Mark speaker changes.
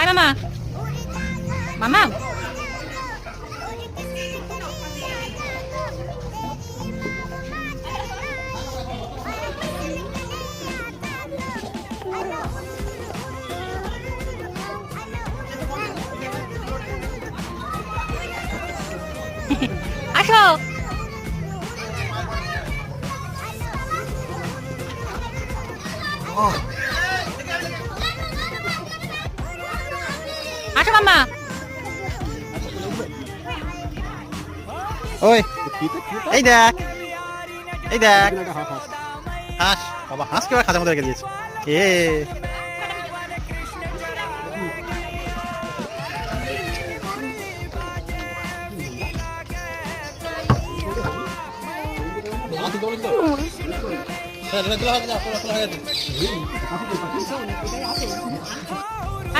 Speaker 1: মামা মামা আসো আসো মামা
Speaker 2: ওই এই দেখ এই দেখ হাঁস বাবা হাঁসকে আবার খাঁচার মধ্যে রেখে দিয়েছে এ তোলা হবে না